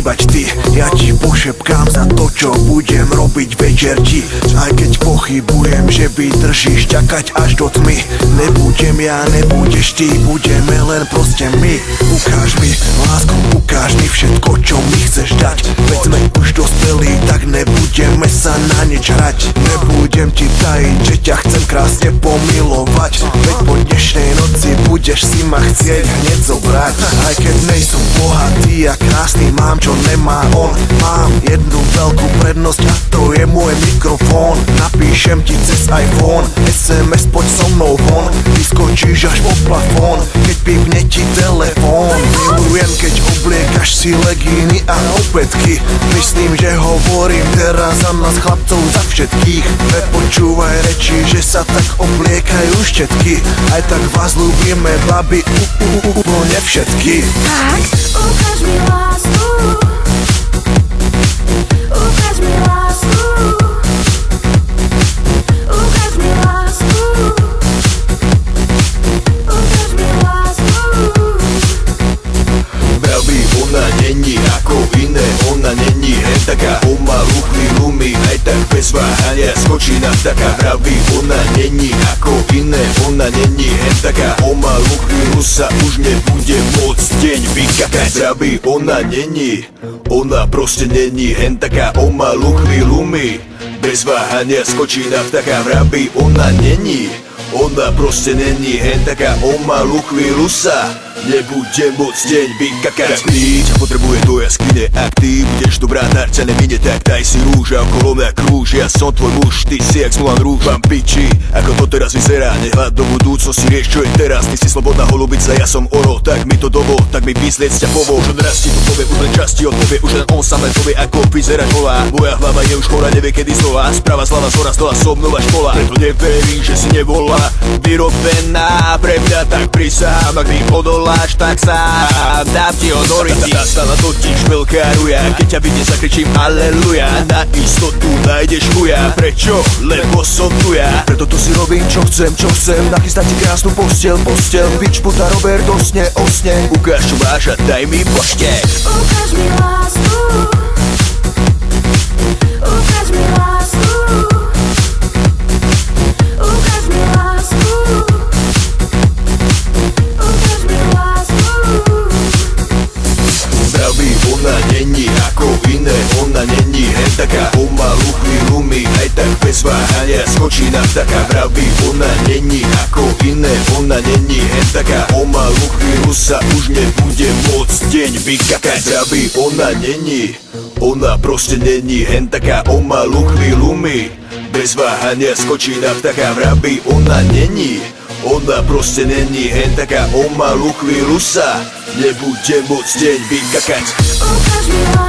chýbať ty. Ja ti pošepkám za to, čo budem robiť večer ti. Aj keď pochybujem, že vydržíš čakať až do tmy. Nebudem ja, nebudeš ty, budeme len proste my. Ukáž mi lásku, ukáž mi všetko, čo mi chceš dať. Veď sme už dospelí, tak nebudeme sa na nič hrať. Nebudem ti tajiť, že ťa chcem krásne pomilovať. Veď po dnešnej noci budeš si ma chcieť hneď zobrať. Aj keď nejsem bohatý a krásny, mám čo nemá on. Mám jednu veľkú prednosť a to je môj mikrofón. Napíšem ti cez iPhone SMS, poď so mnou von. Vyskočíš až po plafón, keď pípne ti telefón. Milujem, keď obliekaš si legíny a opätky. Myslím, že hovorím teraz za nás chlapcov, za všetkých. Nepočúvaj reči, že sa tak obliekajú všetky. Aj tak vás ľúbime, babi, úplne všetky. Tak, ukáž mi lásku. Ukáž mi lásku. Ukáž mi lásku. Ukáž mi lásku. Babi, ona není ako iné, ona není hen taká pomalu chvíľu mi aj tak bez váhania skočí na vtáka. Babi, ona není ako iné, ona není hen taká pomalu chvíľu sa už nebude môcť deň vykakať. Babi, ona není, ona proste není hen taká pomalu chvíľu mi bez váhania skočí na vtáka. Babi, ona není, ona proste není hen taká pomalu chvíľu sa nebude môcť deň vykakať. Ty ťa potrebuje do jaskyne, ak ty budeš dobrá, darca nemine, tak daj si rúž a okolo mňa krúž. Ja som tvoj muž, ty si jak Mulan Rouge. Mám piči, ako to teraz vyzerá, nehľad do budúcnosti, rieš čo je teraz. Ty si slobodná holubica, ja som oro, tak mi to dovol, tak mi vyslieť ťa povol. Už raz ti to povie, už len časti odpovie, už len on samé povie, ako vyzerať volá. Moja hlava je už chorá, nevie kedy znova, správa zľava zhora, stola som nová škola. Preto neverí, že si nevolá, vyrobená pre mňa, tak prisahám, ak mi odoláš, tak sám dám ti ho do ryti. Nastala totiž veľká ruja, keď ťa vidím zakričím aleluja. Na istotu nájdeš chuja, prečo? Lebo som tu ja. Preto tu si robím čo chcem, nachystať ti krásnu posteľ. Bič puta Robert, osne. Ukáž čo máš a daj mi poštek. Ukáž mi lásku. Ukáž mi lásku. Ukáž mi lásku. Ukáž mi lásku. Babi, ona není ako iné, ona není hen taká pomalu chvíľu mi aj tak bez váhania skočí na vtáka. Babi, ona není ako iné, ona není hen taká pomalu chvíľu sa už nebude môcť deň vykakať. Babi, ona není, ona proste není hen taká pomalu chvíľu mi bez váhania skočí na vtáka. Babi, ona není, ona proste není hen taká pomalu chvíľu sa nebude môcť deň vykakať. Ukáž mi lásku.